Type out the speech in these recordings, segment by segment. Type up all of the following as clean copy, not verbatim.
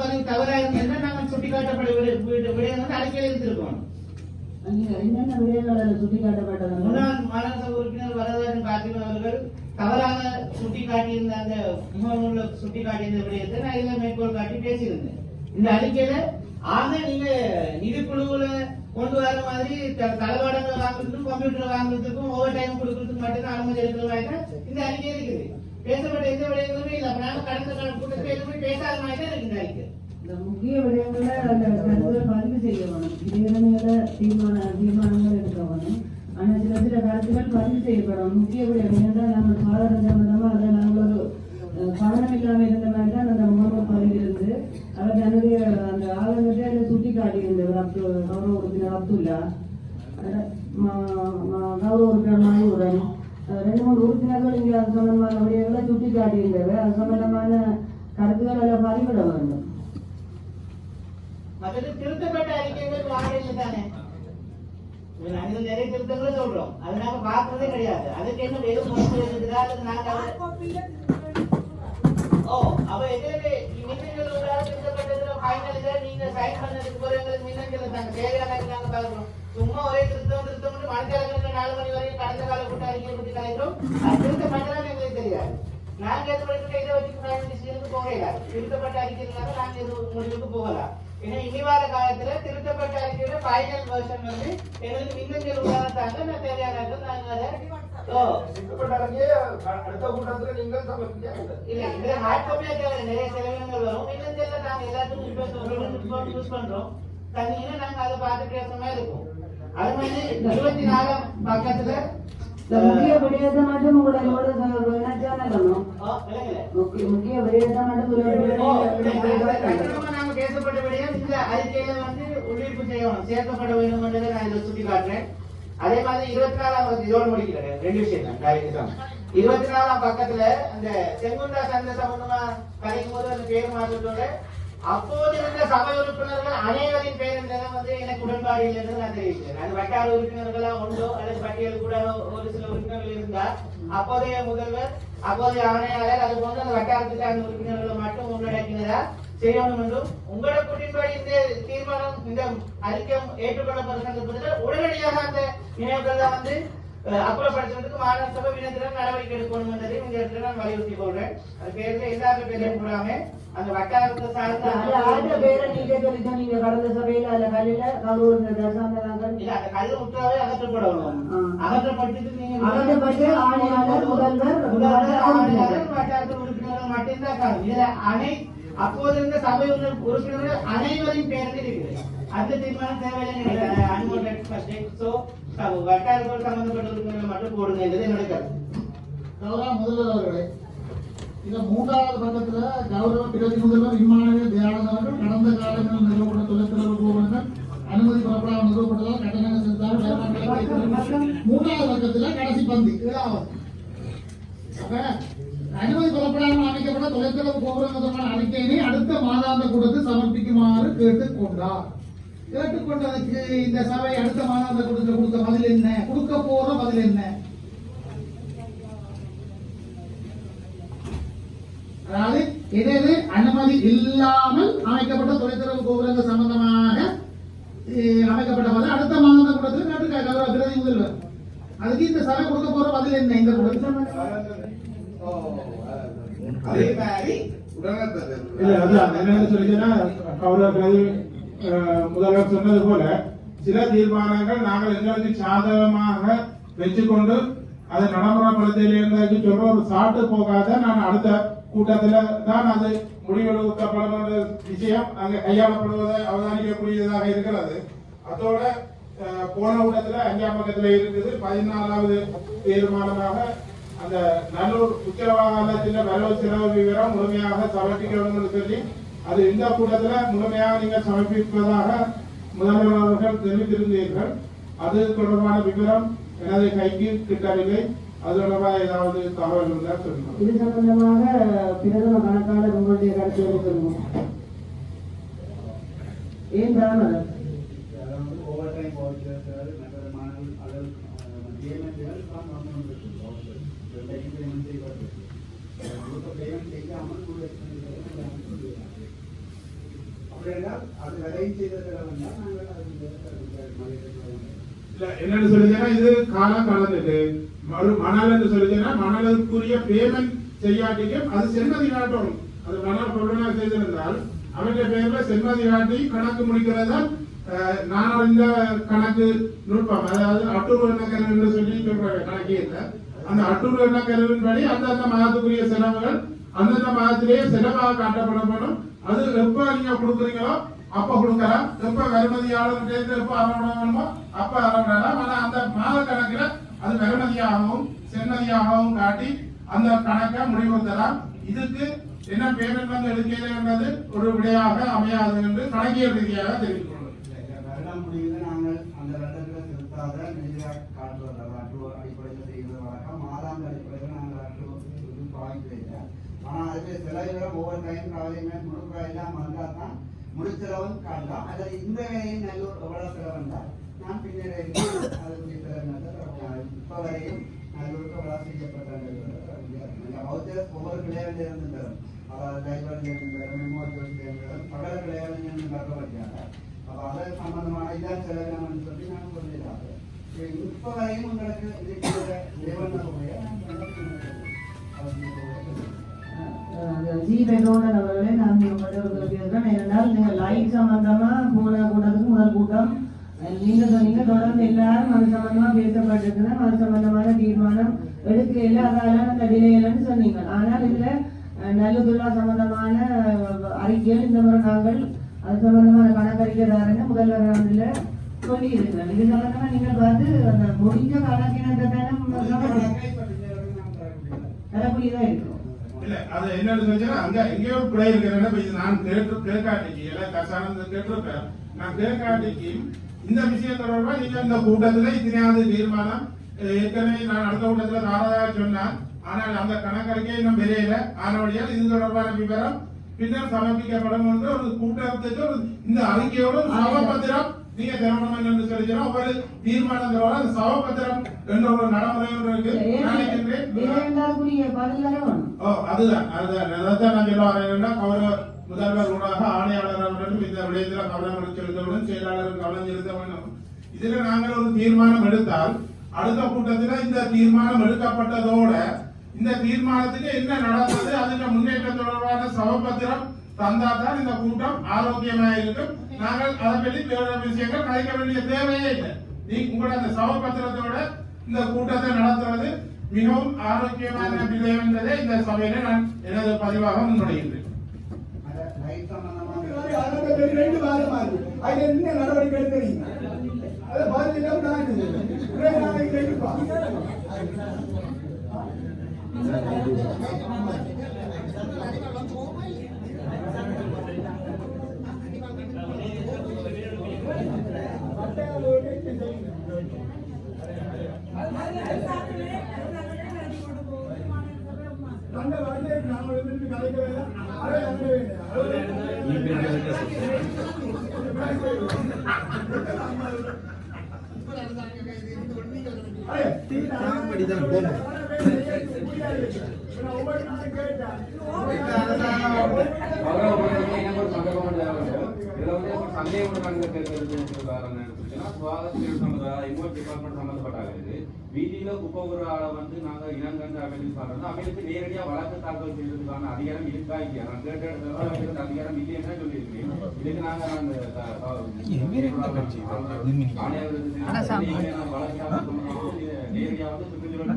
பதிவு தவறாக இருந்தால் நாங்கள் சுட்டிக்காட்டப்பட விடயங்கள் அறிக்கையில் இருந்திருக்கோம். என்னென்ன விடயங்கள் சுட்டிக்காட்டப்பட்டது? முன்னாள் மாநகர உறுப்பினர் வரதராஜன் கார்த்திகன் அவர்கள் தவறாக சுட்டிக்காட்டியிருந்த அந்த முகநூல்ல சுட்டிக்காட்டியிருந்த விடயத்தை நான் இதில் மேற்கோள் காட்டி பேசியிருந்தேன். இந்த அறிக்கையில ஆக நீங்க நிதிக்குழுவுல கொண்டு வர மாதிரி தளவாடங்கள் வாங்குறதுக்கும் கம்ப்யூட்டர் வாங்குறதுக்கும் ஓவர் டைம் கொடுக்கறதுக்கு மட்டும்தான் அனுமதி இருக்கிற மாதிரி தான் இந்த அறிக்கை இருக்குது. பேசப்பட்ட எந்த விடயங்களுமே இல்லை. அப்ப நாம கடந்த கால கூட்டத்தில் எதுவுமே பேசாத மாதிரி தான் இருக்கு இந்த அறிக்கை. இந்த முக்கிய விடயங்களை அந்த கருத்துக்களை பதிவு செய்ய வேணும். இதே தீர்மானங்கள் எடுக்க வேணும். ஆனால் சில கருத்துக்கள் பதிவு செய்யப்படும். முக்கிய விடயங்கள் தான் நம்ம சாதாரண சம்பந்தமா அதை நாங்கள் ஒரு கவனம் இல்லாமல் இருந்த மாதிரி தான் அந்த முகநூல் பதிவு இருந்து அவர் தன்னுடைய அந்த ஆளுநரை அதை சுட்டி காட்டியிருந்தவர் கௌரவ உறுப்பினர் அப்துல்லா, கௌரவ உறுப்பினர் மாயூரன், 2-3 உறுப்பினர்கள் இங்கே அது சம்பந்தமான விடயங்களை சுட்டி காட்டியிருந்தவர். அது சம்பந்தமான கருத்துக்கள் எல்லாம் பதிவிட வேண்டும். திருத்தப்பட்ட அறிக்கைகள் வாங்கல தானே நிறைய திருத்தங்களை சொல்றோம். அது நாங்க பார்க்கறதே கிடையாது. அதுக்கு என்ன வெறும் அவ எதிரே மின்னஞ்சல் திருத்தப்பட்டதுல ஃபைனல் நீங்க சைன் பண்ணதுக்கு பிறகு எங்களுக்கு மின்னஞ்சல் தாங்க தேவையான நாங்க பார்க்கிறோம். சும்மா ஒரே திருத்தம் மணிக்கணக்கில் 4 மணி வரைக்கும் கடந்த கால கூட்ட அறிக்கையை பற்றி கலைக்கிறோம். அது திருத்தப்பட்டதான் எங்களுக்கு தெரியாது. நாங்க எது படிக்கிற இதை வச்சு டிசிஷனுக்கு போகல. திருத்தப்பட்ட அறிக்கையினால நாங்க எது முடிவுக்கு போகலாம். ஏன்னா இனிவார காலத்துல திருத்தப்பட்ட அறிக்கையில ஃபைனல் வெர்ஷன் வந்து எங்களுக்கு மின்னஞ்சல் உதாரணத்தாங்க நான் தேவையான நாங்க அதை அடுத்த கூட்டத்துல நீங்கள் இல்ல இதுல ஹார்ட் காப்பியா தேவை. நிறைய செலவினங்கள் வரும். மின்னஞ்சல்ல நாங்க எல்லாத்துக்கும் யூஸ் பண்றோம். தனியா நாங்க அதை பார்த்து பேசுற மாதிரி இருக்கும். அது மாதிரி 24 பக்கத்துல முக்கிய விடயத்தை மட்டும் உங்களோட முக்கிய விடயத்தை மட்டும் நாம பேசப்பட்ட விடயம் இந்த அறிக்கையில வந்து உள்ளீர்ப்பு செய்யணும் சேர்க்கப்பட வேண்டும் என்றதை நான் இதை சுட்டி காட்டுறேன். அதே மாதிரி 24 இதோடு முடிக்கிறேன். 2 விஷயம் தான். 24 பக்கத்துல அந்த செங்குண்டா சந்தை சம்பந்தமா கலைக்கும் போது அந்த பேர் மாற்றத்தோட அப்போது இருந்த சபை உறுப்பினர்கள் அனைவரின் பேர் வந்து எனக்கு உடன்பாடு இல்லை என்று நான் தெரிவிக்கிறேன். அது வட்டார உறுப்பினர்களா உண்டோ அல்லது பட்டியல் கூட ஒரு சில உறுப்பினர்கள் இருந்தால் அப்போதைய முதல்வர் அப்போதைய ஆணையாளர் அது போன்ற அந்த வட்டாரத்துக்கு அந்த உறுப்பினர்களை மட்டும் உள்ளடக்கினதா செய்யணும் என்றும் உங்களோட கூட்டின்படி இந்த தீர்மானம் இந்த அறிக்கை ஏற்றுக்கொள்ளப்பட்ட சந்தர்ப்பத்தில் உடனடியாக அந்த நினைவுகள் வந்து அப்புறப்படுத்துறதுக்கு மாநில சபை வினத்தினர் நடவடிக்கை எடுக்கணும் என்றதையும் இந்த இடத்துல நான் வலியுறுத்தி கொள்றேன். அது பேர்ல எல்லாருமே பேரையும் கூடாம அந்த வட்டாரத்தை சார்ந்த பேரை நீங்க கடந்த சபையில அந்த கல்லில அந்த கல்லு முற்றாவே அகற்றப்படணும். அகற்றப்பட்டு நீங்க வட்டாரத்தில் உறுப்பினர்கள் மட்டும்தான் இதுல அப்போது இருந்த சபை உறுப்பினர்கள் அனைவரின் பேரில் இருக்குது. அந்த தீர்மானம் தேவையில்லை. வட்டாரத்தோடு சம்பந்தப்பட்ட உறுப்பினர்கள் மட்டும் போடுங்க என்றது என்னுடைய கருத்து. கௌரவ முதல்வர் அவர்களே, இந்த 3வது பக்கத்துல கௌரவ பிரதி முதல்வர் விமானவே தயானந்த் அவர்கள் கடந்த காலங்களில் நிறுவப்பட்ட தொலைத்தொடர்பு கோபுரங்கள் அனுமதி புறப்படாமல் நிறுவப்பட்டதால் கட்டணங்கள் செலுத்தாமல் 3வது பக்கத்துல கடைசி பந்தி 7வது அனுமதி புறப்படாமல் அமைக்கப்பட்ட தொலைத்தொடர்பு கோபுரங்கள் அறிக்கையினை அடுத்த மாதாந்த கூட்டத்தில் சமர்ப்பிக்குமாறு கேட்டுக்கொண்டார். கேட்டுக்கொண்டதற்கு இந்த சபை அடுத்த மாதாந்த கூட்டத்தில் கொடுத்த பதில் என்ன, கொடுக்க போற பதில் என்ன? அதாவது எது அனுமதி இல்லாமல் அமைக்கப்பட்ட தொலைத்தொடர்பு கோபுரங்கள் சம்பந்தமாக அமைக்கப்பட்ட பதில் அடுத்த மாதாந்த கூட்டத்தில் கேட்டு பிரதி முதல்வர் அதுக்கு இந்த சபை கொடுக்க போற பதில் என்ன? இந்த முதல்வர் சொன்னது போல சில தீர்மானங்கள் நாங்கள் எங்களுக்கு சாதகமாக வச்சுக்கொண்டு அதை நடைமுறைப்படுத்தி சொல்ற ஒரு சாட்டு போகாத நான் அடுத்த கூட்டத்துல தான் அது முடிவெடுக்கப்படும் விஷயம் அங்க கையாளப்படுவதை அவதானிக்கக்கூடியதாக இருக்கிறது. அதோட போன கூட்டத்துல 5ஆம் பக்கத்துல இருக்குது 14வது தீர்மானமாக அந்த நல்லூர் உச்சவாதத்தில் வரவு செலவு விவரம் முழுமையாக சமர்ப்பிக்கணும் சொல்லி அது இந்த கூட்டத்தில் முழுமையாக நீங்கள் சமர்ப்பிப்பதாக முதல்வர் அவர்கள் தெரிவித்திருந்தீர்கள். அது தொடர்பான விவரம் எனது கைக்கு கிட்டவில்லை. அது தொடர்பாக ஏதாவது தகவல் இருந்தால் சொல்லுங்கள். இது சம்பந்தமாக பிரதம கணக்காளர் உங்களுடைய கருத்து சொல்லுவோம். ஏன் தாமதம்? அப்படின்னா அது விலையும் செய்ததில் வந்தால் நாங்கள் இல்ல என்னன்னு சொல்லுங்கன்னா இது காலம் கடந்துட்டு மணல் என்று சொல்லுங்கன்னா மணலுக்குரிய பேமெண்ட் செய்யாட்டிக்கும் அது சென்மதி காட்டணும். அது மணல் கொள்ளனா செய்திருந்தால் அவருடைய பேர்ல சென்மதி காட்டி கணக்கு முடிக்கிறதா நான் அறிந்த கணக்கு நுட்பம். அதாவது அட்டூர் எண்ணக்கருவு என்று சொல்லி சொல்றாங்க கணக்கே இல்லை. அந்த அட்டூர் எண்ணக்கருவின் படி அந்தந்த மாதத்துக்குரிய செலவுகள் அந்தந்த மாதத்திலேயே செலவாக காட்டப்படப்படும். அது எப்ப நீங்க கொடுக்குறீங்களோ அப்ப கொடுக்கலாம். எப்ப வருமதியாளர் எப்ப அறவிடணுமோ அப்ப அறவிடலாம். ஆனா அந்த மாத கணக்குல அது வருமதியாகவும் சென்மதியாகவும் காட்டி அந்த கணக்கை முடிவுறுத்தலாம். இதுக்கு என்ன பேமெண்ட் வந்து எடுக்கிறது ஒரு விடையாக அமையாது என்று கணக்கியல் ரீதியாக தெரிவித்துள்ளோம். வருடம் முடிவில் நாங்கள் அந்த வருடத்தில் செலுத்தாத நிதியாக காட்டுவது அடிப்படையில் செய்கிற வழக்கம். மாதாந்த அடிப்படையில் நாங்கள் பாவிக்கிறீங்க. ஆனால் அதுக்கு செலவுகளும் ஒவ்வொரு டைம் காலையுமே முழுக்க எல்லாம் வந்தால் தான் முடிச்சளவும் காட்டலாம். அல்லது இந்த வேலையும் நல்லூர் எவ்வளவு செலவென்றால் நான் பின்னர் அதுக்குரிய செலவு இப்போ வரையும் நல்லூருக்கு எவ்வளவு செய்யப்பட்ட வவுச்சர்ஸ் ஒவ்வொரு கிளைகளில் இருந்து தரும். அதாவது லைப்ரரியில் இருந்து தரும், மெமோரியல் தரும், பகல கிளைகளில் இருந்து தரப்படுகிறாங்க. அப்போ அதை சம்பந்தமான இதான் செலவினம்னு சொல்லி நான் சொல்லிடுறாங்க. இப்போ வரையும் உங்களுக்கு இருக்கிற நிறுவனங்களுடைய ஜீவனோட அவர்களே நான் ஏனென்றால் நீங்கள் லைட் சம்பந்தமா போன கூட்டத்துக்கு முதல் கூட்டம் நீங்க சொன்னீங்க. தொடர்ந்து எல்லாரும் அது சம்பந்தமா பேசப்பட்டிருக்குன்னா அது சம்பந்தமான தீர்மானம் எடுக்கையில அதெல்லாம் அந்த விலையிலன்னு சொன்னீங்க. ஆனால் இதுல நல்லதுல்லா சம்பந்தமான அறிக்கைகள் இந்த முறை நாங்கள் அது சம்பந்தமான கணக்கறிக்கைதாரங்க முதல்வர் ஆண்டுல சொல்லி இருக்கிறேன். இது சம்பந்தமா நீங்க பார்த்து அந்த முடிஞ்ச கணக்கினத்தை தரக்கூடியதா இருக்கும். இல்ல அது என்னன்னு சொன்னா அங்க எங்கேயோ பிழை இருக்கிறேன். இது நான் கேட்காட்டிக்கு எல்லாம் கசானம் கேட்டிருப்பேன். நான் கேட்காட்டிக்கு இந்த விஷயம் தொடர்பா நீங்க இந்த கூட்டத்துல இத்தனையாவது தீர்மானம் ஏற்கனவே நான் அடுத்த கூட்டத்துல தாராதாக சொன்னேன். ஆனால் அந்த கணக்கறிக்கை இன்னும் வெளியில ஆனவழியால் இது தொடர்பான விவரம் பின்னர் சமர்ப்பிக்கப்படும் என்று ஒரு கூட்டத்துக்கு இந்த அறிக்கையோடு சமபத்திரம் நீங்க திறமணம் என்று சொல்லிக்கிறோம். ஒவ்வொரு தீர்மானங்களோட அந்த சமபத்திரம் என்ற ஒரு நடைமுறை இருக்கு. அதுதான் அதான் நான் சொல்ல வரேன். கௌரவ முதல்வர் ஊடாக ஆணையாளர் அவர்களும் இந்த விடயத்தில் கவனம் செலுத்தவுடன் செயலாளர் கவனம் செலுத்த வேண்டும். இதுல நாங்கள் ஒரு தீர்மானம் எடுத்தால் அடுத்த கூட்டத்தில் இந்த தீர்மானம் எடுக்கப்பட்டதோட இந்த தீர்மானத்துக்கு என்ன நடந்தது அதுக்கு முன்னேற்றம் தொடர்பான சமபத்திரம் தந்தாதான் இந்த கூட்டம் ஆரோக்கியமாக இருக்கும். நாங்கள் அதை பற்றி வேற விஷயங்கள் கலைக்க வேண்டிய தேவையே இல்லை. உங்களோட அந்த சமபத்திரத்தோட இந்த கூட்டத்தை நடத்துவது மிகவும் ஆரோக்கியமான விடயம் என்பதை இந்த சபையில நான் எனது பதிவாக முன்வைக்கின்றேன். நடவடிக்கை எடுக்கிறீங்க அதை பாதிக்கலாம். வீதியில குப்பை ஆளை வந்து நாங்க இனங்கண்டு அமைதி சொல்றது அவங்களுக்கு நேரடியா வழக்கு தாக்கல் செய்வதற்கான அதிகாரம் இருக்கா இல்லையா? நான் கேட்ட இடத்துல அதிகாரம் இல்லையா சொல்லியிருக்கேன். இதுக்கு நாங்க நேரடியா வந்து சுற்றுச்சூழல்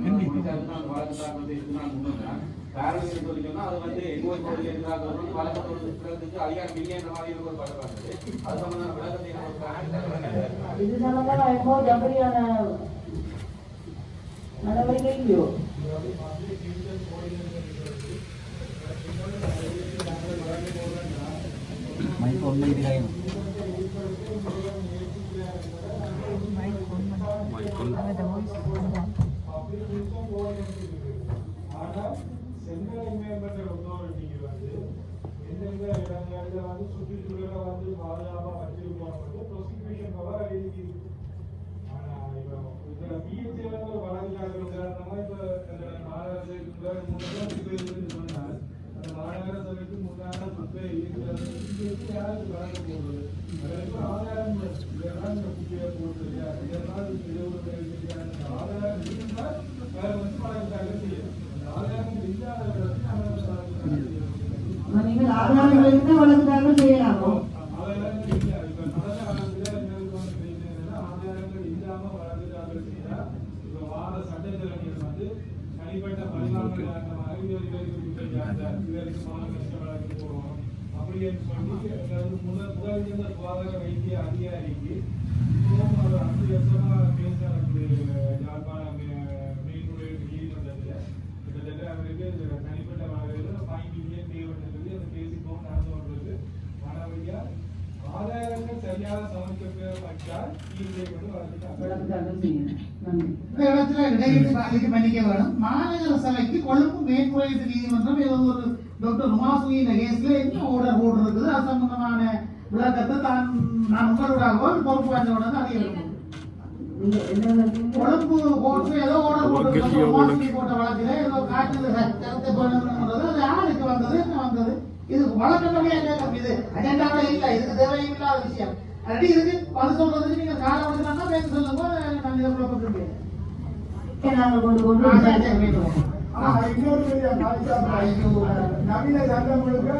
வழக்கு தாக்கல் செய்து நான் முன்னேன். காரணம் சொல்லி சொன்னா அது வந்து எங்களுக்கு எதிராக வழக்கு சுற்றுறதுக்கு அதிகாரம் இல்லைன்ற மாதிரி ஒரு படம் அது சம்பந்தமான விளக்கத்தை இது சம்பந்தமா எப்போ ஜபரியான நடவடிக்கை இல்லையோ? சென்ட்ரல் என்விரான்மெண்டல் அத்தாரிட்டிக்கு வந்து எந்தெந்த இடங்கள்ல வந்து சுற்றுச்சூழலை வந்து பாதுகாப்பா வச்சிருக்கோம் ப்ரொசிக்யூஷன் பவர் இருக்குது. ஆனா இப்போ இதுல பிஎஸ்சில ஒரு வழக்கு உதாரணமா இப்ப மாநகராட்சி சொன்னால் அந்த மாநகர சபைக்கு முன்னாடி குப்பை இருக்கிறது யாருக்கு வழங்க போகுது அதற்கு ஆதாரம் இதெல்லாம் இந்த குப்பையை போட்டு இதெல்லாம் ஆதாரம் இருந்தால் வேற வந்து வழக்கு செய்யணும் ஆதாரம் இல்லாத நீங்கள் ஆதாரங்கள் இருந்தால் வழக்கு தாக்கல் செய்யலாமோ? ஆதாரங்கள் இல்லை. இப்ப ஆதாரங்கள் இல்லாம வழக்கு தாக்கல் செய்தா இப்ப வார சட்டத்திறனிகள் வந்து தனிப்பட்ட பரிமாணங்கள் காரணமாக இவருக்கு மாநில வழக்கு போடுவோம் அப்படின்னு சொல்லி முதல் சுகாதார வைத்திய அதிகாரிக்கு 5 வருஷமா பேச யாழ்ப்பாணம் மேல்முறையீட்டு நீதிமன்றத்தில் கிட்டத்தட்ட அவருக்கு தனிப்பட்ட வகையில் 5 மில்லியன் தேவைன்னு சொல்லி அந்த பேசிப்போம் நடந்து கொண்டிருக்கு. மாணவரியா ஆதாரங்கள் சரியாக சமர்ப்பிக்கப்பட்டால் தீர்வை கொண்டு வழக்கு தாக்கல் செய்யணும். நன்றி. இந்த இடத்துல இடையிட்டு பாதிக்கு மன்னிக்க வேணும். மாநகர சபைக்கு கொழும்பு மேல்முறையீட்டு நீதிமன்றம் ஏதோ ஒரு டாக்டர் உமாசுகின்ற கேஸ்ல என்ன ஆர்டர் போட்டிருக்குது அது சம்பந்தமான விளக்கத்தை நான் உங்களோட பொறுப்பு வாய்ந்தவுடன் அறிய கொழும்பு கோர்ட்ல ஏதோ ஆர்டர் போட்டிருக்காங்க. உமாசுகி போட்ட வழக்கில ஏதோ காட்டு கருத்தை போடணும்ன்றது அது யாருக்கு வந்தது என்ன வந்தது இது வழக்கமே இது அஜெண்டாவே இல்லை. இதுக்கு தேவையும் இல்லாத விஷயம். அப்படி இதுக்கு பதில் சொல்றதுக்கு நீங்க காலம் எடுத்துனா பேச சொல்லுங்க. நான் இதை குழப்பத்துக்கு நாங்கள் கொண்டு கொண்டு இன்னொரு நவீன சங்கங்களுக்கு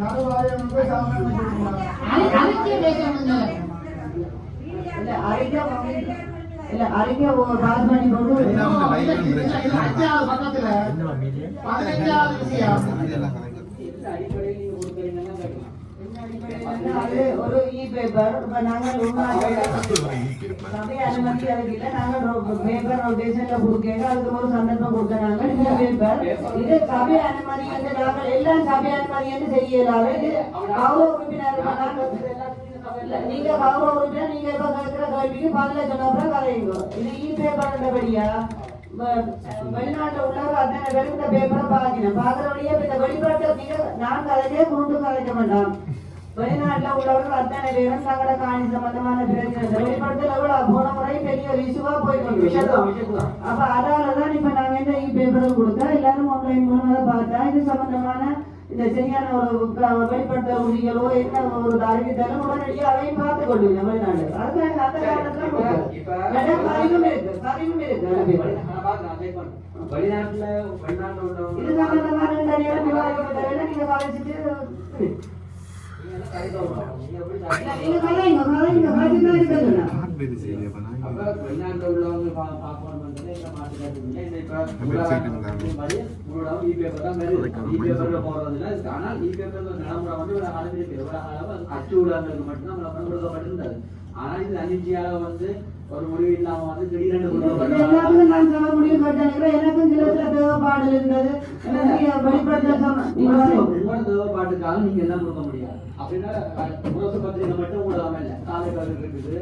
நலவாரியங்களுக்கு அறிக்கை பாஸ் பண்ணி கொண்டு 15வது விஷயம் ஒரு e-paper நாங்கள் சபை அனுமதி அதுக்கிட்ட நாங்கள் பேப்பர் ரொட்டேஷன்ல கொடுக்க அதுக்கு ஒரு சந்தர்ப்பம் கொடுத்தாங்க. இந்த பேப்பர் இது சபை அனுமதி வந்து நாங்கள் எல்லாம் சபை அனுமதி என்று செய்யலாவே இது கௌரவ உறுப்பினர் நீங்க கௌரவ உறுப்பினர் நீங்க இப்ப கேட்கிற கேள்விக்கு பதில சொன்ன கதைங்க. இது e-paper வெளிநாட்டுல உள்ளவர் அத்தனை பேரும் இந்த பேப்பரை பாக்குறபடியே இந்த வெளிப்பாட்டு நான் கதைக்கே குருண்டு கதைக்க வேண்டாம். வெளிநாட்டுல உள்ளவர்கள் அத்தனை பேரும் தங்களோட காணி சம்பந்தமான பிரச்சனை வெளிப்படுத்தல எவ்வளவு போன முறை பெரிய ரிசுவா போயிட்டு அப்ப அதாலதான் இப்ப நாங்க இந்த பேப்பரை கொடுத்தா எல்லாரும் ஆன்லைன் மூலமா பார்த்தா இது சம்பந்தமான இந்த சரியான ஒரு வெளிப்படுத்த உறுதிகளோ என்ன ஒரு அறிவித்தாலும் உடனடியாக அதையும் பார்த்து கொள்ளுங்க வெளிநாடு. அதுக்கு அந்த காலத்துல பதிவும் இருக்கு வெளிநாட்டுல இது சம்பந்தமான விவாதிக்க நீங்க காலேஜுக்கு வெளிநாட்டுல உள்ளவங்க பார்க்கணும் ஆனால் நடைமுறை வந்து அச்சு ஊடகங்களுக்கு மட்டும்தான் கொடுக்கப்பட்டிருந்தது. ஆனால் இது அனிச்சையாக வந்து ஒரு முடிவு இல்லாம வந்து திடீரென்று நான் சொல்ல முடிவு கட்டணம் எனக்கும் சில தேவைப்பாடு இருந்தது. தேவைப்பாட்டுக்காக நீங்க எல்லாம் கொடுக்க முடியாது அப்படின்னா முரசு பத்திரிகை மட்டும் ஊடகம் இல்லை காலைகள் இருக்குது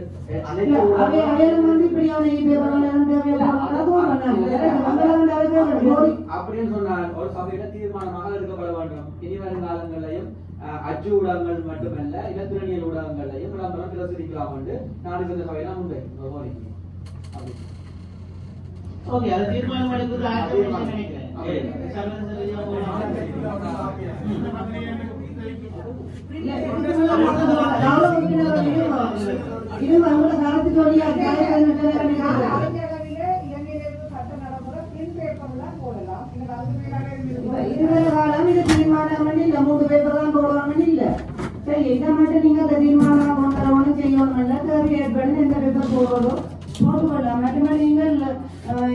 அப்படின்னு சொன்னார். ஒரு சபையில தீர்மானமாக எடுக்கப்பட வேண்டும். இனி வரும் காலங்களையும் அச்சு ஊடகங்கள் மட்டுமல்ல இலத்திரனியல் ஊடகங்களையும் விளம்பரம் பிரசுரிக்கலாம் என்று நாடு இந்த சபையெல்லாம் முன்பு ஓகே அது தீர்மானம் எடுக்கிறது தீர்மானம் இல்ல 3 பேப்பர் தான் போடுவாங்கன்னு இல்ல. சரி இதை மட்டும் நீங்க அந்த தீர்மானம் கொண்டு செய்யணும்ல தேவை ஏற்படுது எந்த பேப்பர் போடுறதோ போட்டுக்கொள்ளலாம். மட்டுமே நீங்கள்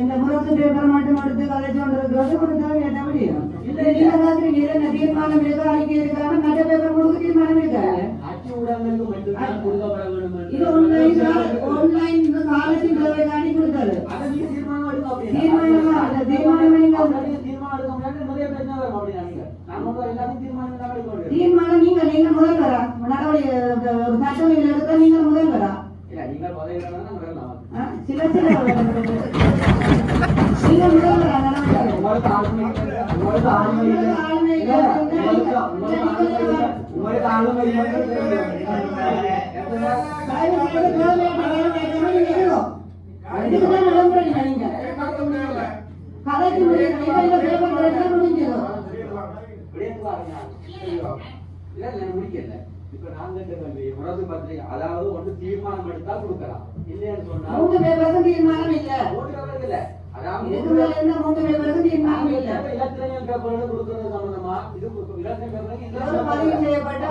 இந்த முரசு பேப்பர் மட்டும் எடுத்து கலைச்சு கொண்டிருக்கிறது ஒரு தேவை ஏற்ற முடியும். நீங்க பாக்குறீங்க என்ன தீர்மானம் இருக்கா அறிக்கை இருக்காங்க மற்ற பேப்பர் கொடுக்க தீர்மானம் இருக்காங்க. இது ஆன்லைன் காலத்தின் தேவை காணி கொடுத்தாரு தீர்மானமா அந்த தீர்மானம் தீர்மானம் நீங்க முதல்வரா நடவடிக்கை ஒரு சட்டவியல் எடுக்க நீங்க முதல்வரா சில நீங்க முதல்வரா விடயத்துக்கு அறிஞர் இல்லை முடிக்கல. இப்ப நாங்க முரசு பத்திரிகை அதாவது ஒன்று தீர்மானம் எடுத்தா கொடுக்கலாம், இல்லைன்னு சொன்னா மூன்று பேருக்கு தீர்மானம் இல்ல. இல்ல அதாவது மூன்று பேருக்கு தீர்மானம் இல்ல. இலக்கியம் பேப்பர்கள் கொடுக்கறது சம்பந்தமா இது இலக்கியம் பேப்பர்கள் பதிவு செய்யப்பட்ட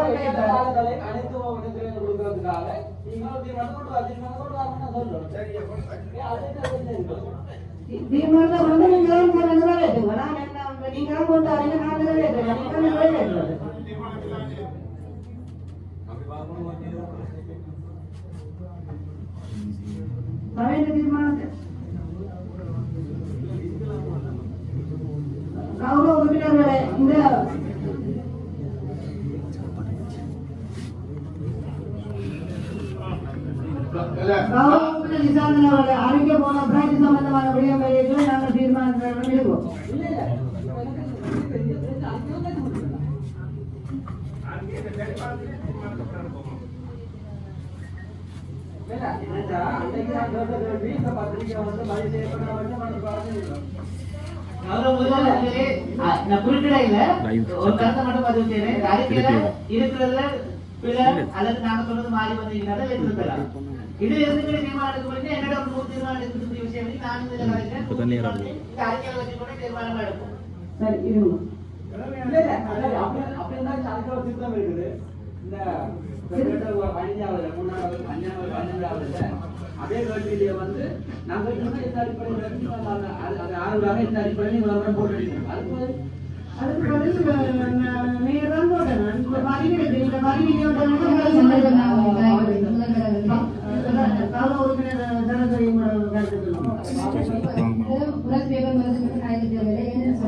அனைத்து மாவட்டத்திலும் கொடுக்கறதுக்காக நீங்களும் தீர்மானம் கொண்டு தீர்மானம் கொண்டு வரணும்னு சொல்லணும். தீர்மானத்தை வந்து நீங்க தான் நிறைவேற்றுங்க. நான் என்ன நீங்க தான் கொண்டு வரீங்க, நான் நிறைவேற்றுறேன். நீங்க நிறைவேற்றுறது சபையின் தீர்மானத்தை கௌரவ உறுப்பினர்களே, இந்த கௌரவ உறுப்பினர் நிசாந்தன் அவர்கள் அறிக்கை போன பிரான்சி சம்பந்தமான விடயங்களை நாங்கள் தீர்மானம் எடுப்போம். நான் குறிப்பிட இல்ல, ஒரு கருத்தை மட்டும் பதிவு செய்யறேன். அறிக்கையில இருக்கிறதுல பிழை அல்லது நாங்க சொல்றது மாறி வந்தீங்கன்னா எடுத்துக்கலாம். இது எதுக்கு தீர்மானம் எடுக்க முடியும்? என்னோட ஒரு தீர்மானம் எடுக்கக்கூடிய விஷயம் நான் இதுல கலைக்கிறேன். இந்த அறிக்கையில வச்சு கூட தீர்மானம் எடுப்போம். சரி, இருங்க. அப்படின்னா திட்டம் இருக்குது. இந்த 15வது 3வது 12வது அதே கல்வியிலேயே வந்து நாங்கள் இந்த அடிப்படையில் இந்த அடிப்படையில் போட்டுருக்கோம். அதுக்கு பதில் நீங்க தான் போடணும். இந்த பதிவு இந்த பதிவு கௌரவ உறுப்பினர் ஜனதரியும் கருத்து சொல்லுங்க.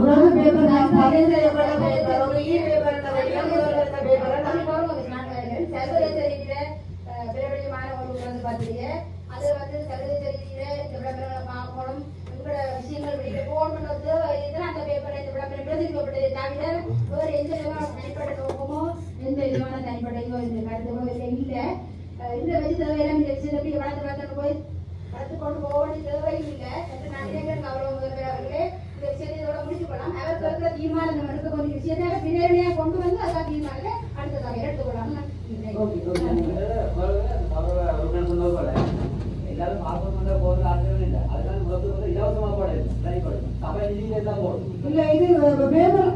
உரசு பேப்பர் பிரபலியமான ஒரு உரசு பத்திரிகை. அது வந்து சர்வதேச ரீதியில இந்த விளம்பரங்களை பார்க்கணும், உங்களோட விஷயங்கள் வெளியில போகணும்னு அந்த பேப்பர் இந்த விளம்பரம் பிரதிபலிக்கப்பட்டதை தவிர வேறு எந்த விதமான தனிப்பட்ட நோக்கமோ எந்த விதமான தனிப்பட்ட இந்த கருத்துகளோ இல்லை. இந்த வச்சு தேவையெல்லாம் இந்த விஷயத்தை எப்படி வளர்த்து போய் வளர்த்து கொண்டு போக வேண்டிய தேவையும் இல்லை என்று நான் நினைக்கிறேன். கௌரவ முதல்வர் அவர்களே, இந்த விஷயத்தை இதோட முடித்துக் கொள்ளலாம். அவர் இருக்கிற தீர்மானம் நம்ம எடுக்கக்கூடிய விஷயத்தை பின்னணியாக கொண்டு வந்து அதான் தீர்மானத்தை அடுத்ததாக எடுத்துக்கொள்ளலாம். எல்லாரும் பார்க்க போறது ஆச்சரியம் இல்லை. அதனால முதல்ல இலவசமா போடுது சபை நிதியிலே தான் போடும். இல்ல இது பேப்பர்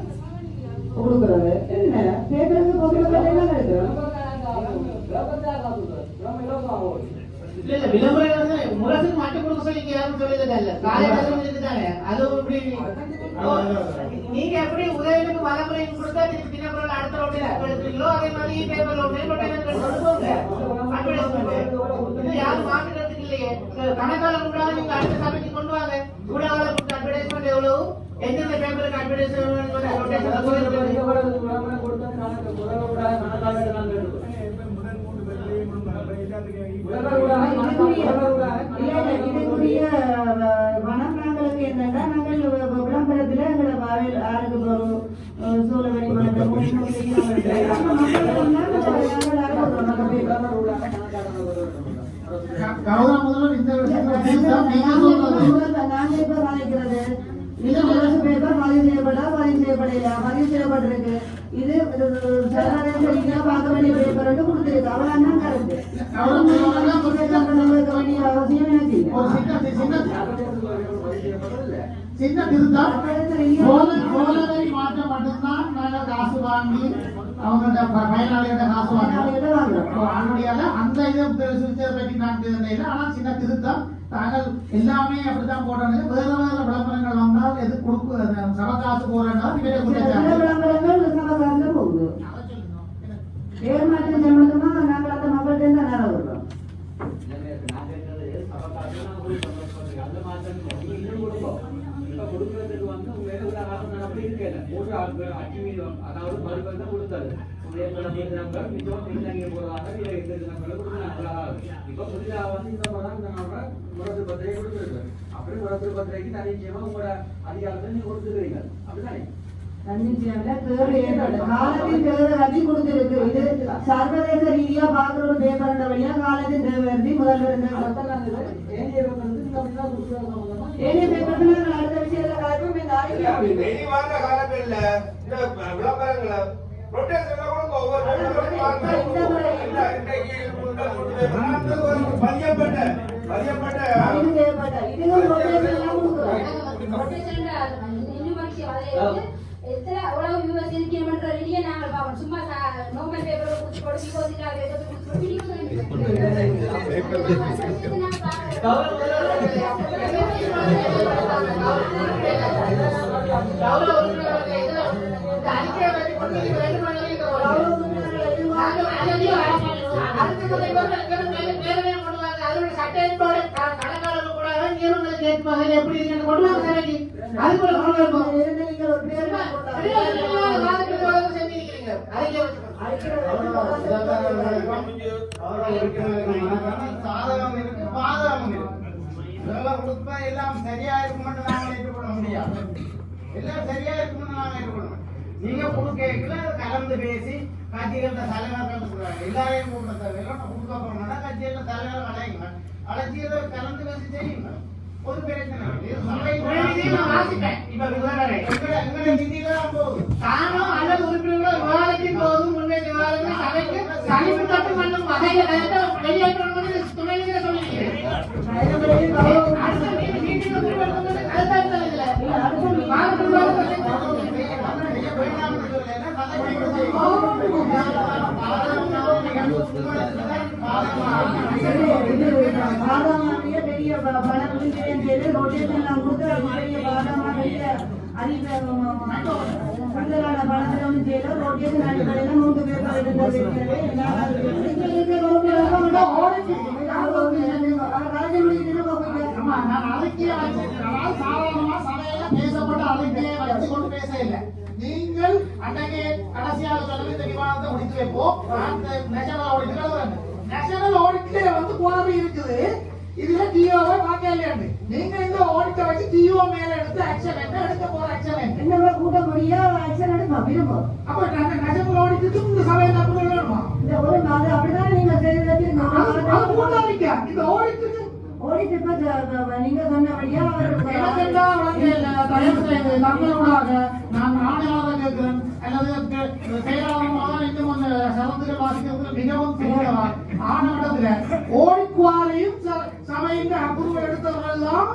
கொடுக்குறது என்ன பேப்பருக்கு பொதுமக்கள் என்ன கிடைக்கும்? இல்ல இல்ல விளம்பரம் முரசுக்கு மட்டும் கொடுக்க சொல்லி யாரும் சொல்லியது இல்ல. காலையில இருக்குதானே அது இப்படி நீங்க எப்படி உதவிக்கு வளமுறையும் கொடுத்தா திருப்பி தினப்பொருள் அடுத்த ரவுண்டில் எடுத்துறீங்களோ அதே மாதிரி பேப்பர்ல இது யாரும் மாற்றுறதுக்கு இல்லையே. கணக்கால கூட நீங்க அடுத்த சபைக்கு கொண்டு வாங்க. கூட அட்வர்டைஸ்மெண்ட் எவ்வளவு, எந்தெந்த பேப்பருக்கு அட்வர்டைஸ்மெண்ட் வனப்பிராங்களுக்கு என்னன்னா நாங்கள் விளம்பரத்துல எங்களை ஆறுக்கு போறோம் சூழவரி கௌரவ முதல்வர் இந்த நாங்க இப்ப கலைக்கிறது இது முரசு பேப்பர் பதிவு செய்யப்படல பதிவு செய்யப்பட்டிருக்கு. இது சர்வதேச ரீதியா பார்க்க வேண்டிய பேப்பர் கொடுத்திருக்கு. அவ்வளவுதான் கருத்து. வேண்டிய அவசியம் எனக்கு சின்ன திருத்தம் சோழவரி மாற்றம் மட்டும்தான் நாங்கள் காசு வாங்கி அவங்கள்ட்ட பயனாளிகிட்ட காசு வாங்குறோம். அந்த இதை பற்றி நான் இல்லை. ஆனா சின்ன திருத்தம் தாங்கள் எல்லாமே அப்படித்தான் போட்டாங்க. வேற வேற விளம்பரங்கள் வந்தால் எது கொடுக்கு சபை காசு போறேன்னா விளம்பரங்கள் சபை போகுது. ஏமாற்றம் சம்பந்தமா நாங்கள் அந்த மக்கள்கிட்ட தான் நேரம் வருவோம். கொடுக்கறதுக்கு வந்து அப்படி இருக்கல மூன்று அதாவது மறுபடியும் கொடுத்தாரு இப்ப புதிதாக வந்து இந்த முரசு பத்திரிகை கொடுத்துருக்கு. அப்படி முரசு பத்திரிகைக்கு தனிச்சயமா உங்களோட அதிகாரத்தை நீங்க கொடுத்துருக்கீங்க. அப்படித்தானே காலத்தின் தேவை கொடுத்திருக்கு. இது சர்வதேச ரீதியா பாக்குற ஒரு பேப்பர் வழியா காலத்தின் தேவை முதல்ல இருந்த ஏனைய பேப்பர்ல அடுத்த விஷயத்துல காரணம் இந்த ஆய்வு டெய்லி வாங்க காலத்துல இந்த விளம்பரங்களை ரொட்டேஷன்ல கூட ஒவ்வொரு இதுவும் ரொட்டேஷன் எல்லாம் கொடுக்குறோம். எத்தனை அவ்வளவு வியூவர்ஸ் இருக்கணும்ன்ற ரெடியா நாங்கள் பார்ப்போம். சும்மா நார்மல் பேப்பர் கொடுத்து போட்டு டிபாசிட் பேப்பர் எப்படி இருக்கு கொண்டு வாங்க சரைக்கு அது போல கொண்டு சாதகம் இருக்கு பாதகம் இருக்கு இதெல்லாம் கொடுத்தா எல்லாம் சரியா இருக்கும்னு நாங்க ஏற்றுக்கொள்ள முடியாது. எல்லாம் சரியா இருக்கும்னு நாங்க ஏற்றுக்கொள்ள முடியும். நீங்க கொடுக்கல கலந்து பேசி கட்சிகள தலைவர்கள் சொல்றாங்க எல்லாரையும் கூப்பிட எல்லாம் கொடுக்க போறோம்னா கட்சியில தலைவர் அழைங்க அழைச்சி கலந்து பேசி செய்யுங்க. ஒரு பிரச்சனை தானும் அல்லது உறுப்பினர்கள் விவாதத்தின் போதும் முன்னேற்ற விவாதங்கள் சபைக்கு சகிப்பு தட்டு பண்ணும் வகையில் வெளியேற்ற துணைநிலை சொல்லியிருக்கிறேன். பெரிய பணம் ரொட்டேஷன் கொடுத்து பெரிய கூடுதலான பணத்தில் ஒன்றும் செய்யல. ரொட்டேஷன் அடிப்படையில் 3 பேர் இருந்தது. நீங்கள் அன்றைக்கு கடைசியாக சொல்ல இந்த விவாதத்தை முடித்து வைப்போம். நேஷனல் ஆடிட்ல வந்து கோரி இருக்குது. இதுல டிஓவை பார்க்கலையாண்டு நீங்க இந்த ஆடிட்டை வச்சு டிஓ மேல எடுத்து ஆக்ஷன் என்ன எடுக்க போற ஆக்ஷன் என்ன கூட்ட முடியா ஆக்ஷன் எடுப்பா விரும்பும். அப்ப நாங்க நேஷனல் ஆடிட்டுக்கு இந்த சபையில அப்ரூவல் வேணுமா? இந்த ஒரு நாள் அப்படிதான் நீங்க செய்து கூட்டாளிக்க இந்த ஆடிட்டுக்கு ஓடிட்டு நீங்க சொன்னபடியா தயவு செய்து தங்களோடாக நான் ஆணையாளராக இருக்கிறேன் அல்லது செயலாளமாக இன்னும் அந்த சரந்துகள் வாசிக்கிறது மிகவும் தெரியவா ஆனவிடத்துல ஓடிக்குவாரையும் சபையின் அப்ரூவல் எடுத்தவர்கள் தான்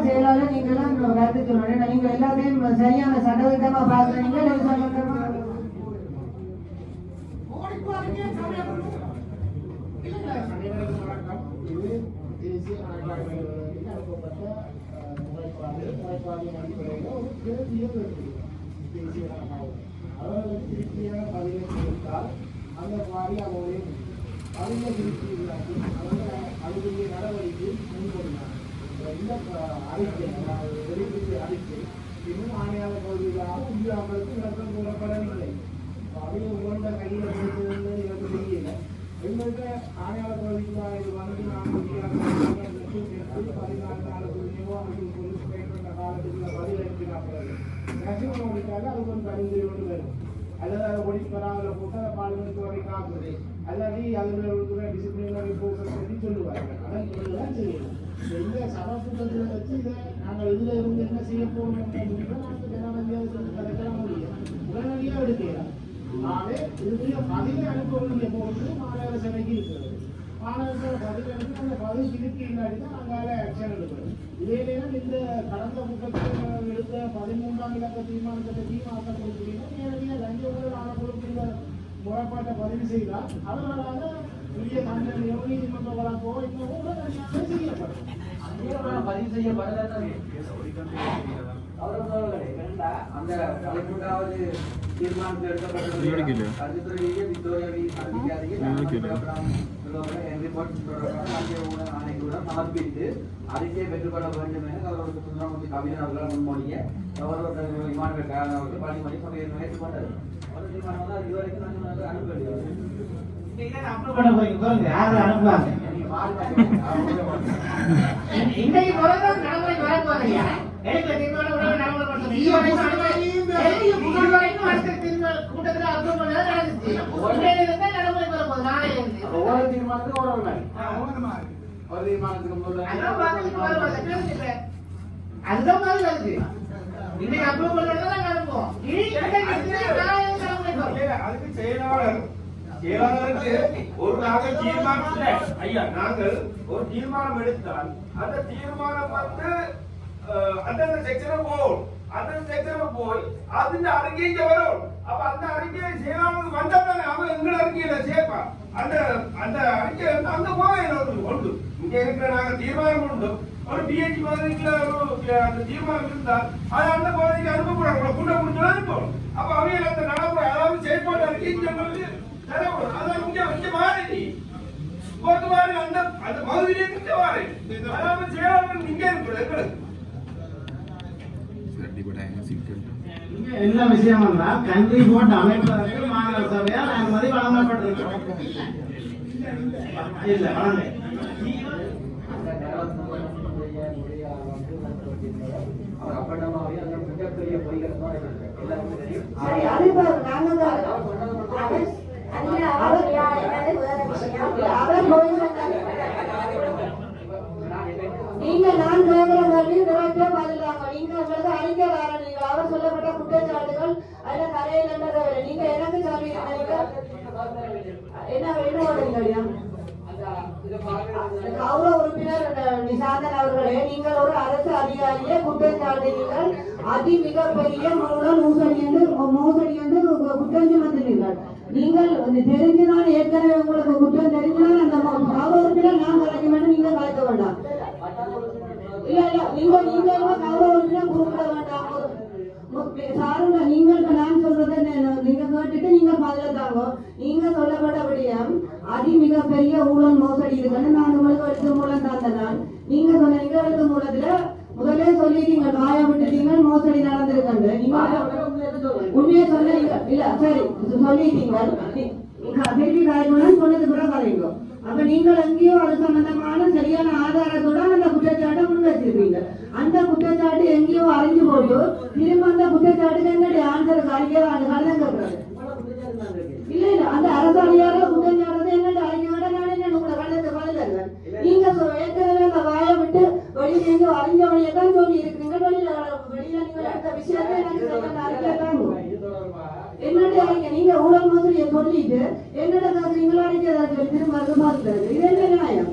செயலாளர் நீங்க எல்லாம் கருத்து சொல்லணும். நீங்க எல்லாத்தையும் சரியான சட்டத்திட்டமா பாக்குறீங்க. தேசிய நாடாளுமன்றத்தில் அனுப்பப்பட்ட முறைப்பாடின் அடிப்படையில் ஒரு தேசிய தேசிய அவர்கள் திருப்தியான பதிலை கொடுத்தால் அந்த வாரி அவருடைய பதிலை திருப்தி இல்லாமல் அவர்கள் அதுக்குரிய நடவடிக்கை முன்கொண்டார். இந்த அறிக்கை வெளியிட்டு அறிக்கை இன்னும் ஆணையாளர் பகுதிகளாக உயிராமலுக்கு விளக்கம் கூறப்படவில்லை. அவையை உகந்த கையில் கொடுத்தது எனக்கு தெரியல. எங்களுக்கு ஆணையாளர் பகுதிகளாக இது வந்து நாங்கள் 14 நாளுக்குள்ளேயோ அவர்கள் பொருள் கேட்கின்ற காலத்துக்குள்ள பதில் அளிக்கிறார்கள். நெசவு ஓடிட்டாங்க அதுக்கு ஒரு பரிந்துரை கொண்டு வரும். அல்லது அதை ஒடி வராமல் போட்டு அதை பார்லிமெண்ட் வரை காக்குது அல்லது அதில் இருக்கிற டிசிப்ளினரி போக்கஸ் பற்றி சொல்லுவார்கள். அதான் சொல்லலாம் செய்யணும். இந்த சபை கூட்டத்தில் வச்சு இதை நாங்கள் இதில் இருந்து என்ன செய்ய போகிறோம் அப்படின்னா நாங்கள் ஜனாதிபதியாக கதைக்கலாம் முடியும். உடனடியாக எடுக்கலாம். ஆகவே இதுக்குரிய பதிலை அனுப்ப வேண்டிய பொழுது மாநகர சபைக்கு இருக்கிறது. மாநகர சபை பதில் அனுப்பி அந்த பதில் திருப்பி இல்லாட்டி தான் நாங்கள் ஆக்ஷன் எடுக்கிறோம். இதே நேரம் இந்த கடந்த கூட்டத்தில் எடுத்த 13ஆம் இலக்க தீர்மானத்தை தீர்மானம் கொடுக்கிறீங்க நேரடியாக லஞ்ச ஊழல் ஆணைக்குழுக்கிற முறைப்பாட்டை பதிவு செய்தால் அவர்களால் உரிய தண்டனையோ நீதிமன்ற வழக்கோ இன்னும் உடனடியாக செய்யப்படும். பதிவு செய்யப்படலாம். அந்த தலைப்புட்டாவது தீர்மானத்தில் எடுக்கப்பட்டது கல்வித்துறையிலேயே விக்டோரியாவில் ஆணைக்குடன் சமர்ப்பித்து அறிக்கையை பெற்றுக்கொள்ள வேண்டும் என அவர்களுக்கு சுந்தரமூர்த்தி கவிஞர் அவர்கள் முன்மொழிய அவர்கள் விமானங்கள் தயாரான அவர்கள் பணிமொழி சபையை ஏற்றுக்கொண்டது. அவர் தீர்மானம் தான் இதுவரைக்கும் நாங்கள் அனுப்புவாங்க. இன்றைக்கு முதல்வர் நடைமுறை வரப்போறீங்க. எடுக்கிற தீர்மானம் உடனே நடைமுறைப்படுத்தும். கூட்டத்தில் அப்ரூவ் பண்ணதான் நடந்துச்சு. தீர்மானத்துக்கு ஒரு தீர்மானத்துக்கு முதல்ல அந்த மாதிரி வருது. இன்னைக்கு அப்ரூவ் பண்றதா நாங்க அனுப்புவோம். இனி அதுக்கு செயலாளருக்கு ஒரு நாங்கள் தீர்மானம் இல்லை ஐயா, நாங்கள் ஒரு தீர்மானம் எடுத்தால் அந்த தீர்மானம் வந்து அந்தந்த செக்ஷனை போகும், அந்தந்த செக்ஷனை போய் அதுல அறிக்கைக்கு வரும். அப்ப அந்த அறிக்கையை செயலாளருக்கு வந்தால் அவன் எங்கள் அறிக்கையில சேர்ப்பான். அந்த அந்த அறிக்கை அந்த போகையில உண்டு. இங்க இருக்கிற நாங்கள் தீர்மானம் உண்டு. ஒரு டிஹெச் பகுதிக்குள்ள அந்த தீர்மானம் இருந்தால் அது அந்த பகுதிக்கு அனுப்பப்படும். குண்டை முடிச்சு அனுப்பணும். அப்ப அவையில் அந்த நடைமுறை அதாவது செயல்பாடு அறிக்கை அதான் இங்க மாறி ஒரு மாதிரி அந்த அந்த பகுதியிலே இங்க மாறி அதாவது செயலாளர்கள் இங்க இருக்கிறது எங்களுக்கு என்ன விஷயம்னா கண்ட்ரி போர்ட் அமைப்பதற்கு மாநில சபையால் அனுமதி வழங்கப்பட்டிருக்கிறோம். இல்ல வழங்க அப்பட்டமாவே அந்த மிகப்பெரிய பொய்கள் தான் இருக்கு. எல்லாருக்கும் தெரியும். நீங்க நான் நிறைவேற்ற பாதுகாங்க. நீங்க உங்களுக்கு அறிக்கை வர நீங்கள் அவர் சொல்லப்பட்ட குற்றச்சாட்டுகள் அல்ல கரையில் என்றதை நீங்க எனக்கு சொல்லுவீங்க. என்ன என்ன கௌரவ உறுப்பினர் நிசாந்தன் அவர்களே, நீங்கள் ஒரு அரசு அதிகாரியை குற்றச்சாட்டுகிறீர்கள். அதி மிகப்பெரிய மோசடி என்று குற்றம் சுமத்துகிறீர்கள். நீங்கள் தெரிஞ்சுதான் ஏற்கனவே உங்களுக்கு குற்றம் தெரிஞ்சுதான் அந்த கௌரவ உறுப்பினர் நான் கலைக்க வேண்டும். நீங்க கலைக்க வேண்டாம். இல்ல இல்ல நீங்க கௌரவ உறுப்பினர் குறிப்பிட வேண்டாம். சாருங்க நீங்கள் நான் சொல்றதை நீங்க கேட்டுட்டு நீங்க பதில தாங்க. நீங்க சொல்லப்பட்டபடியும் அதி மிகப்பெரிய ஊழல் மோசடி இருக்குன்னு நான் உங்களுக்கு எழுத்து மூலம் தந்தேன். நீங்க சொன்னீங்க எழுத்து மூலத்துல முதலே சொல்லிட்டீங்க, வாய விட்டுட்டீங்க, மோசடி நடந்திருக்கண்டு. நீங்க உண்மையை சொன்னீங்க. இல்ல சரி சொல்லிட்டீங்க, திருப்பி காய்கணும் சொன்னது கூட கலைங்க. அப்ப நீங்கள் எங்கேயோ அது சம்பந்தமான சரியான ஆதாரத்தோட அந்த குற்றச்சாட்டை முன் வச்சிருக்கீங்க. அந்த குற்றச்சாட்டு எங்கேயோ அறிஞ்சு போயோ திரும்ப அந்த குற்றச்சாட்டுக்கு என்னுடைய ஆன்சருக்கு அறிக்கை அது கடன் கேட்கறது இல்ல இல்ல அந்த அரசாணியார குற்றச்சாட்டு என்னுடைய அறிக்கையோட நான் என்ன உங்களை கண்டத்தை பதில் நீங்க ஏற்கனவே அந்த வாயை விட்டு வெளியில எங்கோ அறிஞ்சவனையே தான் சொல்லி இருக்கிறீங்க. வெளியில நீங்க அடுத்த விஷயத்தை எனக்கு அறிக்கை தாங்க. என்னுடைய அறிக்கை நீங்க ஊழல் மோசடியை சொல்லிட்டு என்னோட நீங்களும் அறிக்கை திரும்ப பார்த்து இது என்ன நியாயம்?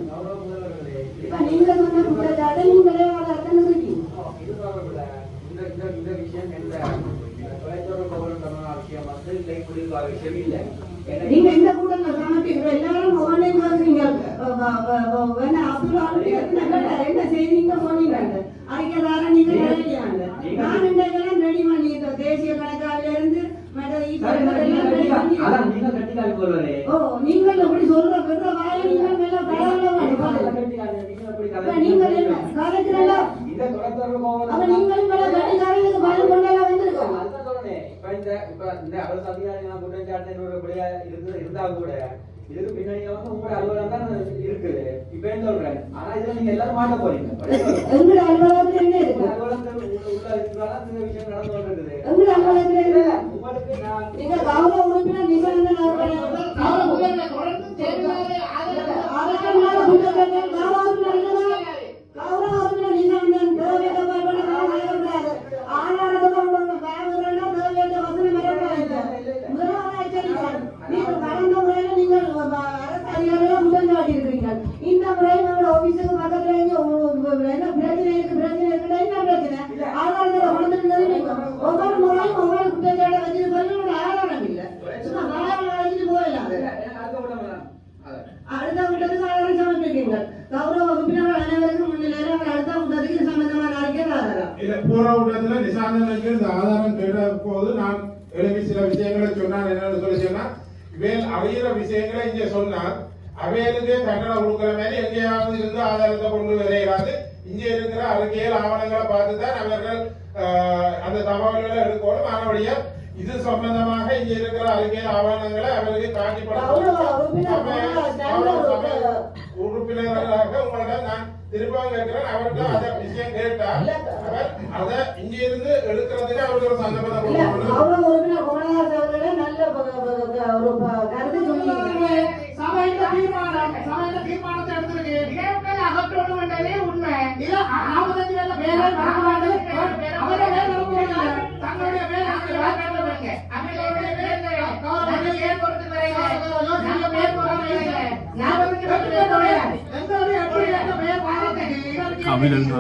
இப்ப நீங்க சொன்ன குற்றச்சாட்டை நீங்களே ஆதாரத்தை நிறுத்தீங்க. இந்த விஷயம் நீங்க இந்த கூட்டத்துல சமர்ப்பிக்கிற எல்லாரும் ஆன்லைன் வாங்குறீங்க. என்ன செய்திங்க சொன்னீங்க அறிக்கைதார நீங்க ரெடியாங்க. நான் இன்றைக்கெல்லாம் ரெடி பண்ணிட்டோம். தேசிய கணக்காவில இருந்து நீங்கள் எப்படி சொல்ற பெற வாயை நீங்கள் மேல நீங்கள் நீங்களும் பல கட்டிக்காரங்களுக்கு பதில் கொண்டாட வந்திருக்கோம். இருந்தா கூட இதுக்கு பின்னாடி வந்து உங்களோட அலுவலகம் தான் இருக்குது. இப்ப என்ன சொல்றேன், ஆனா இதுல நீங்க எல்லாரும் மாட்ட போறீங்க. எங்களோட அலுவலகத்துல என்ன இருக்கு? அலுவலகத்தில் உள்ள இருக்கிறாலும் இந்த விஷயம் நடந்து கொண்டிருக்குது. எங்களோட அலுவலகத்துல என்ன? உங்களுக்கு நான் நீங்க கௌரவ உறுப்பினர் நிபந்தனை கௌரவ உறுப்பினர் தொடர்ந்து தேர்தலாளர் இந்த முறை ஆபீஸுக்கு பக்கத்துல என்ன பிரச்சனை இருக்கு என்ன பிரச்சனை ஆதாரங்களை வளர்ந்துட்டு ஒவ்வொரு முறையும் ஒவ்வொரு குற்றச்சாட்டை வச்சுட்டு போய் ஆதாரம் இல்லை. சும்மா வச்சுட்டு போயிடலாம். அடுத்த கூட்டத்துக்கு ஆதாரம் சமர்ப்பிக்கீங்க. கௌரவ உறுப்பினர்கள் அனைவருக்கும் முன்னிலையில் அடுத்த கூட்டத்துக்கு சம்பந்தமான அறிக்கை ஆதாரம் இல்ல. பூர்வ கூட்டத்துல நிசாந்தனுக்கு இந்த ஆதாரம் கேட்ட போது நான் எழுதி சில விஷயங்களை சொன்னான். என்னன்னு சொல்லி சொன்னா வேல் அறிகிற விஷயங்களை இங்க சொன்னார். அவைகளுக்கு தண்டனை கொடுக்கிற மாதிரி எங்கேயாவது இருந்து ஆதாரத்தை கொண்டு வரையாது. இங்க இருக்கிற அறிக்கையில் ஆவணங்களை பார்த்துதான் அவர்கள் அந்த தகவல்களை எடுக்கணும். மறுபடிய இது சம்பந்தமாக இங்க இருக்கிற அறிக்கையில் ஆவணங்களை அவருக்கு காட்டிப்படும். உறுப்பினர்களாக உங்களிடம் நான் திரும்பவும் கேட்கிறேன். அவர்கிட்ட அந்த விஷயம் கேட்டால் அவர் அதை இங்க இருந்து எடுக்கிறதுக்கு அவருக்கு ஒரு சந்தர்ப்பத்தை நல்ல கருத்து சொல்லி சபையில் தீர்மானம் சபையில தீர்மானத்தை எடுத்திருக்கு. இதற்காக அகற்றணும் என்றதே உண்மை. இல்ல 45 பேர்ல பேரை வரக்கூடாது. அவரை பேர் வரக்கூடாது. தங்களுடைய பேர் வாக்களிக்க அவர்களுடைய பேர் ஏன் பொறுத்து வரையில நாங்க பேர் போடுறோம். ஞாபகத்துக்கு பேர் போடுறோம். எங்களுடைய எப்படி என்ற பேர் பாரத்துக்கு அப்படி என்னுடைய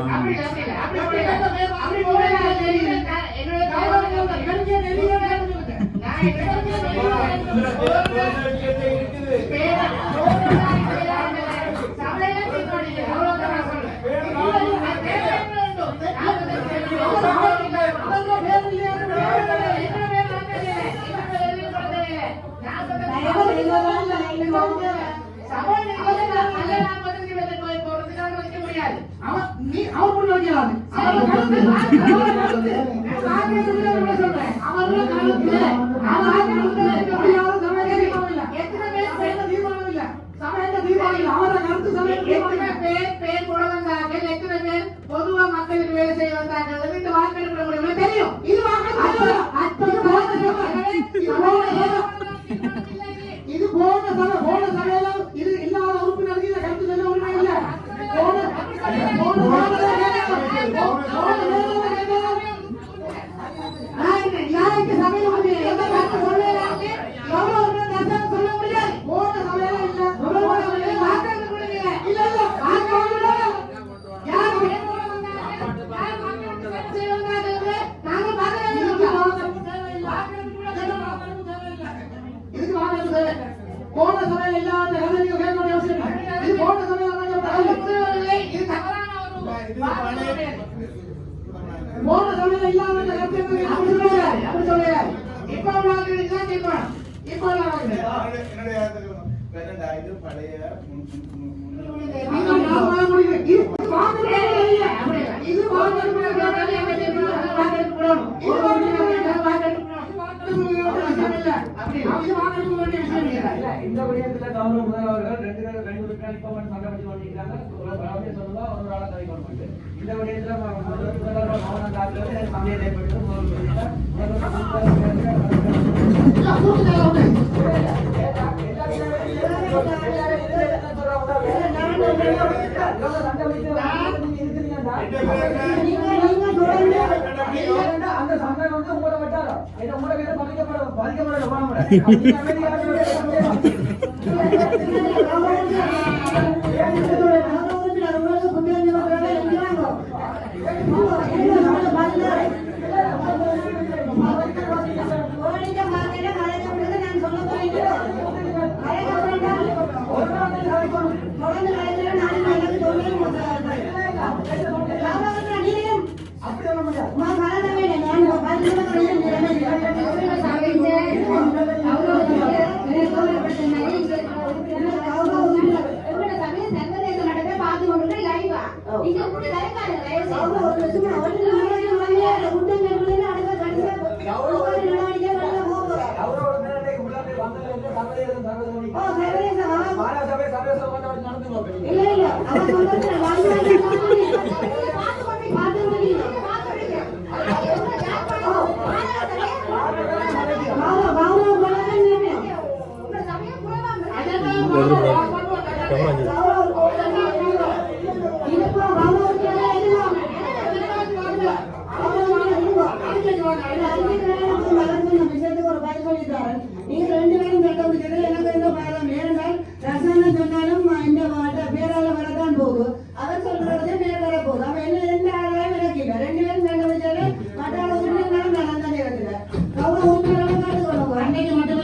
பொதுவா மக்களுக்கு வேலை செய்ய வந்தாங்க இந்த வாக்கெடுப்பு முடியுமா தெரியும். இது போன சபையில இது இல்லாத உறுப்பினருக்கு இதை கருத்து சொல்ல உரிமை இல்லை. நாளைக்கு சபையில வந்து எந்த கருத்து சொல்லலாம் சொல்ல முடியாது. போன சபையில இல்ல வாக்கெடுப்பு முடியல இல்ல இல்ல யார் போன சபையில இல்லாத கருத்து கேட்க வேண்டிய அவசியம் இல்லை. இது போன சபையில இது தவறான போன சபையில இல்லாத கருத்து அப்படி சொல்லுறாரு. இப்ப வாக்குதான் தீர்மானம். இப்ப இது பழைய இந்த விடயத்துல கவர்னர் முதல்வர்கள் 2 உறுப்பினர் இப்ப மட்டும் சண்டை பண்ணிக்கிறாங்க. சொல்லுவா ஒரு ஆளை தவிர கொண்டு இந்த விடயத்துல முதல்வர் மௌனம் காக்கிறது சமயம் ஏற்பட்டு அந்த சண்டை வந்து உங்களை வச்சாரோ உங்களை பேர பாதிக்கப்பட நீங்க 2 பேரும் கண்டுபிடிச்சது எனக்கு இந்த பாதம் ஏனென்றால் ரசனை சொன்னாலும் இந்த பேரால வரதான் போகுது. அவர் சொல்றது பேர் வர போகுது. அவன் எந்த ஆளாலும் எனக்கு இல்லை. 2 பேரும் கண்டுபிடிச்சது மற்ற உறுப்பினர் நான் அந்த நேரத்தில் கௌரவ உறுப்பினர் காட்டுக்கொள்ளுங்க. அன்னைக்கு மட்டும்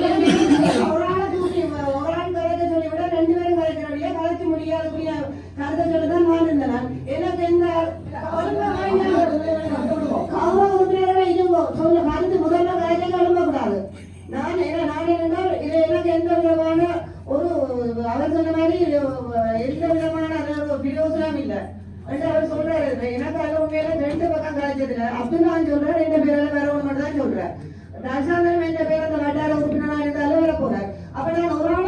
ஒரு ஆளை தூக்கி ஒரு ஆள் கலைக்க சொல்லி விட 2 பேரும் கலைக்கிறவங்க கலைக்க முடியாதுக்குரிய கருத்தை சொல்லிதான் நான் இருந்தேன். எனக்கு இந்த கௌரவ உறுப்பினரை சொல்ல கருத்து முதல்ல கலைக்க எழும்பக்கூடாது. நான் என்றால் இது எனக்கு எந்த விதமான ஒரு அவர் சொன்ன மாதிரி எந்த விதமான பிரயோசனம் இல்லை என்று அவர் சொல்றாரு. எனக்கு அது உண்மையில 2 பக்கம் கலைச்சதுல அப்படின்னு நான் சொல்றேன். 2 பேரால வேற ஒன்று மட்டும் தான் சொல்றேன். ரசாந்தம் என்ற பேர் அந்த வட்டார உறுப்பினராக இருந்தாலும் வரப்போறார். அப்ப நான் ஒரு ஆள்